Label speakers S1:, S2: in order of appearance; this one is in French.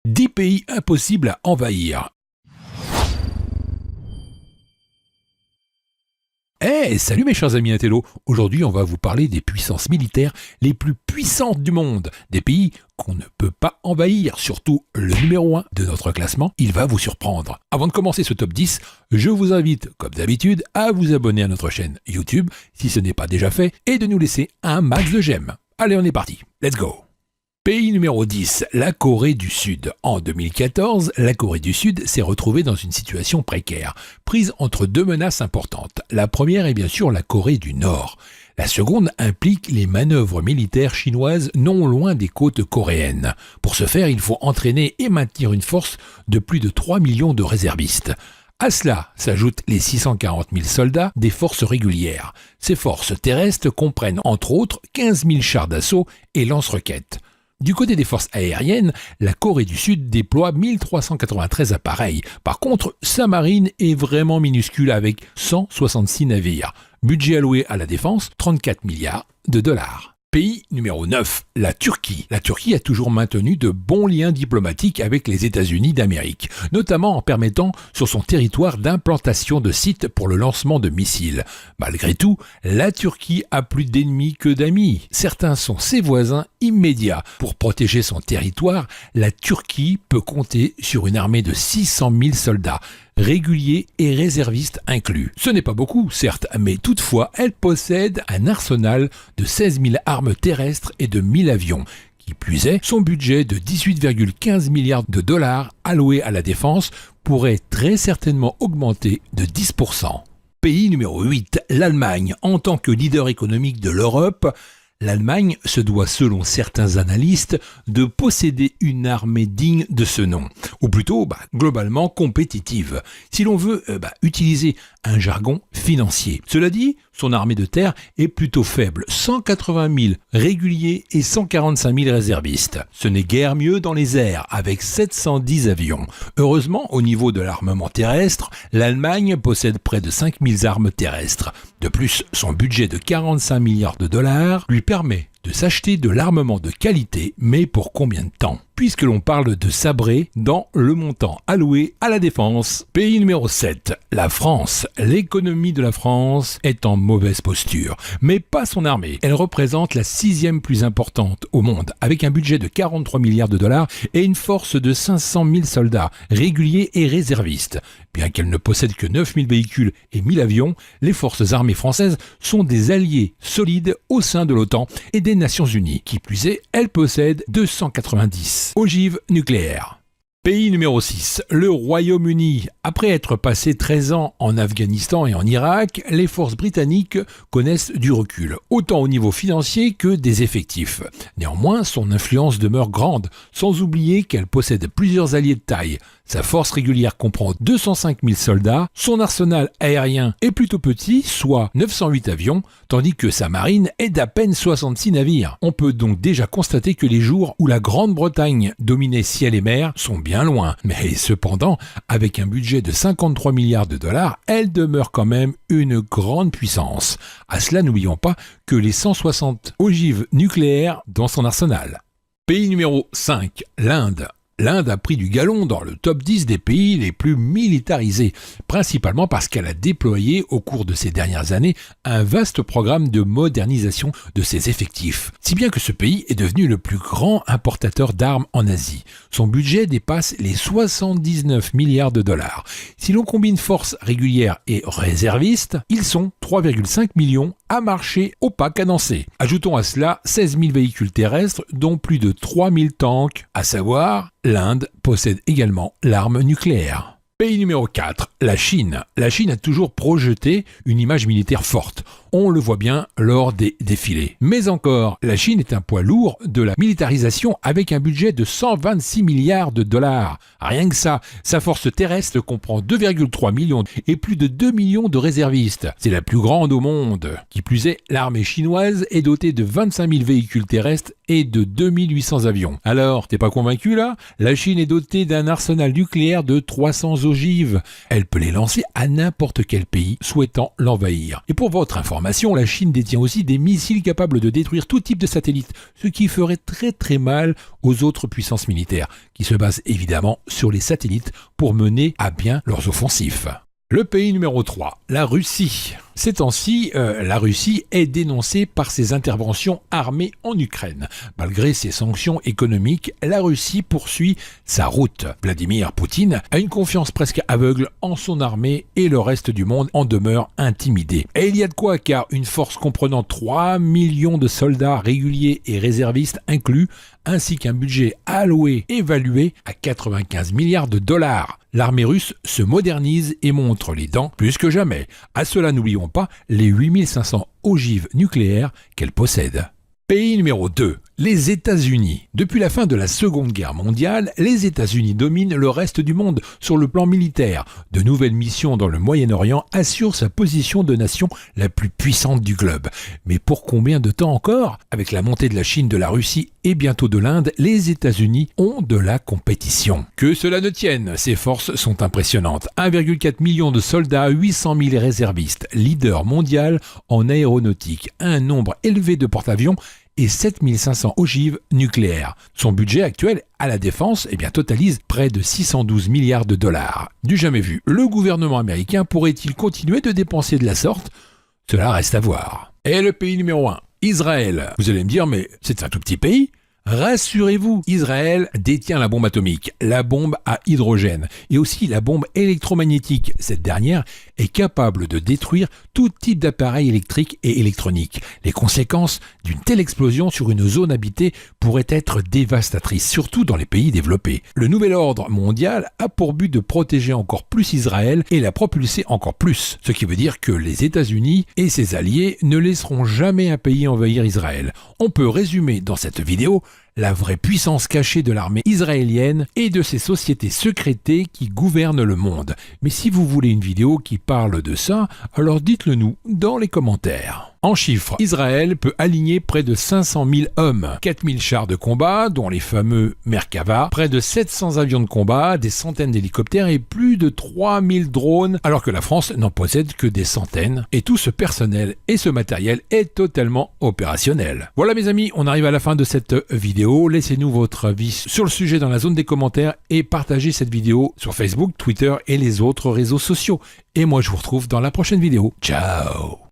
S1: 10 pays impossibles à envahir. Salut mes chers amis intello. Aujourd'hui, on va vous parler des puissances militaires les plus puissantes du monde, des pays qu'on ne peut pas envahir, surtout le numéro 1 de notre classement, il va vous surprendre. Avant de commencer ce top 10, je vous invite, comme d'habitude, à vous abonner à notre chaîne YouTube, si ce n'est pas déjà fait, et de nous laisser un max de j'aime. Allez, on est parti, let's go! Pays numéro 10, la Corée du Sud. En 2014, la Corée du Sud s'est retrouvée dans une situation précaire, prise entre deux menaces importantes. La première est bien sûr la Corée du Nord. La seconde implique les manœuvres militaires chinoises non loin des côtes coréennes. Pour ce faire, il faut entraîner et maintenir une force de plus de 3 millions de réservistes. À cela s'ajoutent les 640 000 soldats des forces régulières. Ces forces terrestres comprennent entre autres 15 000 chars d'assaut et lance-roquettes. Du côté des forces aériennes, la Corée du Sud déploie 1393 appareils. Par contre, sa marine est vraiment minuscule avec 166 navires. Budget alloué à la défense, 34 milliards de dollars. Pays numéro 9, la Turquie. La Turquie a toujours maintenu de bons liens diplomatiques avec les États-Unis d'Amérique, notamment en permettant sur son territoire d'implantation de sites pour le lancement de missiles. Malgré tout, la Turquie a plus d'ennemis que d'amis. Certains sont ses voisins immédiats. Pour protéger son territoire, la Turquie peut compter sur une armée de 600 000 soldats, réguliers et réservistes inclus. Ce n'est pas beaucoup, certes, mais toutefois, elle possède un arsenal de 16 000 armes terrestres et de 1000 avions. Qui plus est, son budget de 18,15 milliards de dollars alloué à la défense pourrait très certainement augmenter de 10%. Pays numéro 8, l'Allemagne. En tant que leader économique de l'Europe, l'Allemagne se doit, selon certains analystes, de posséder une armée digne de ce nom, ou plutôt globalement compétitive, si l'on veut utiliser un jargon financier. Cela dit, son armée de terre est plutôt faible, 180 000 réguliers et 145 000 réservistes. Ce n'est guère mieux dans les airs, avec 710 avions. Heureusement, au niveau de l'armement terrestre, l'Allemagne possède près de 5 000 armes terrestres. De plus, son budget de 45 milliards de dollars lui permet de s'acheter de l'armement de qualité, mais pour combien de temps ? Puisque l'on parle de sabrer dans le montant alloué à la défense. Pays numéro 7, la France. L'économie de la France est en mauvaise posture, mais pas son armée. Elle représente la 6e plus importante au monde, avec un budget de 43 milliards de dollars et une force de 500 000 soldats, réguliers et réservistes. Bien qu'elle ne possède que 9 000 véhicules et 1000 avions, les forces armées françaises sont des alliés solides au sein de l'OTAN et des Nations Unies. Qui plus est, elle possède 290 ogives nucléaires. Pays numéro 6, le Royaume-Uni. Après être passé 13 ans en Afghanistan et en Irak, les forces britanniques connaissent du recul, autant au niveau financier que des effectifs. Néanmoins, son influence demeure grande, sans oublier qu'elle possède plusieurs alliés de taille. Sa force régulière comprend 205 000 soldats, son arsenal aérien est plutôt petit, soit 908 avions, tandis que sa marine est d'à peine 66 navires. On peut donc déjà constater que les jours où la Grande-Bretagne dominait ciel et mer sont bien loin, mais cependant, avec un budget de 53 milliards de dollars, elle demeure quand même une grande puissance. À cela, n'oublions pas que les 160 ogives nucléaires dans son arsenal. Pays numéro 5, l'Inde. L'Inde a pris du galon dans le top 10 des pays les plus militarisés, principalement parce qu'elle a déployé au cours de ces dernières années un vaste programme de modernisation de ses effectifs. Si bien que ce pays est devenu le plus grand importateur d'armes en Asie. Son budget dépasse les 79 milliards de dollars. Si l'on combine forces régulières et réservistes, ils sont 3,5 millions à marcher au pas cadencé. Ajoutons à cela 16 000 véhicules terrestres, dont plus de 3 000 tanks, à savoir l'Inde possède également l'arme nucléaire. Pays numéro 4, la Chine. La Chine a toujours projeté une image militaire forte. On le voit bien lors des défilés. Mais encore, la Chine est un poids lourd de la militarisation avec un budget de 126 milliards de dollars. Rien que ça, sa force terrestre comprend 2,3 millions et plus de 2 millions de réservistes. C'est la plus grande au monde. Qui plus est, l'armée chinoise est dotée de 25 000 véhicules terrestres et de 2800 avions. Alors, t'es pas convaincu là? La Chine est dotée d'un arsenal nucléaire de 300 ogives. Elle peut les lancer à n'importe quel pays souhaitant l'envahir. Et pour votre information, la Chine détient aussi des missiles capables de détruire tout type de satellite, ce qui ferait très mal aux autres puissances militaires, qui se basent évidemment sur les satellites pour mener à bien leurs offensifs. Le pays numéro 3, la Russie. Ces temps-ci, la Russie est dénoncée par ses interventions armées en Ukraine. Malgré ses sanctions économiques, la Russie poursuit sa route. Vladimir Poutine a une confiance presque aveugle en son armée et le reste du monde en demeure intimidé. Et il y a de quoi, car une force comprenant 3 millions de soldats réguliers et réservistes inclus, ainsi qu'un budget alloué évalué à 95 milliards de dollars. L'armée russe se modernise et montre les dents plus que jamais. À cela, n'oublions pas les 8500 ogives nucléaires qu'elle possède. Pays numéro 2, les États-Unis. Depuis la fin de la Seconde Guerre mondiale, les États-Unis dominent le reste du monde sur le plan militaire. De nouvelles missions dans le Moyen-Orient assurent sa position de nation la plus puissante du globe. Mais pour combien de temps encore? Avec la montée de la Chine, de la Russie et bientôt de l'Inde, les États-Unis ont de la compétition. Que cela ne tienne, ces forces sont impressionnantes. 1,4 million de soldats, 800 000 réservistes, leader mondial en aéronautique, un nombre élevé de porte-avions et 7500 ogives nucléaires. Son budget actuel à la défense totalise près de 612 milliards de dollars. Du jamais vu, le gouvernement américain pourrait-il continuer de dépenser de la sorte? Cela reste à voir. Et le pays numéro 1, Israël. Vous allez me dire, mais c'est un tout petit pays? Rassurez-vous, Israël détient la bombe atomique, la bombe à hydrogène et aussi la bombe électromagnétique. Cette dernière est capable de détruire tout type d'appareil électrique et électronique. Les conséquences d'une telle explosion sur une zone habitée pourraient être dévastatrices, surtout dans les pays développés. Le nouvel ordre mondial a pour but de protéger encore plus Israël et la propulser encore plus. Ce qui veut dire que les États-Unis et ses alliés ne laisseront jamais un pays envahir Israël. On peut résumer dans cette vidéo la vraie puissance cachée de l'armée israélienne et de ses sociétés secrétées qui gouvernent le monde. Mais si vous voulez une vidéo qui parle de ça, alors dites-le nous dans les commentaires. En chiffres, Israël peut aligner près de 500 000 hommes, 4 000 chars de combat, dont les fameux Merkava, près de 700 avions de combat, des centaines d'hélicoptères et plus de 3 000 drones, alors que la France n'en possède que des centaines. Et tout ce personnel et ce matériel est totalement opérationnel. Voilà mes amis, on arrive à la fin de cette vidéo. Laissez-nous votre avis sur le sujet dans la zone des commentaires et partagez cette vidéo sur Facebook, Twitter et les autres réseaux sociaux. Et moi je vous retrouve dans la prochaine vidéo. Ciao!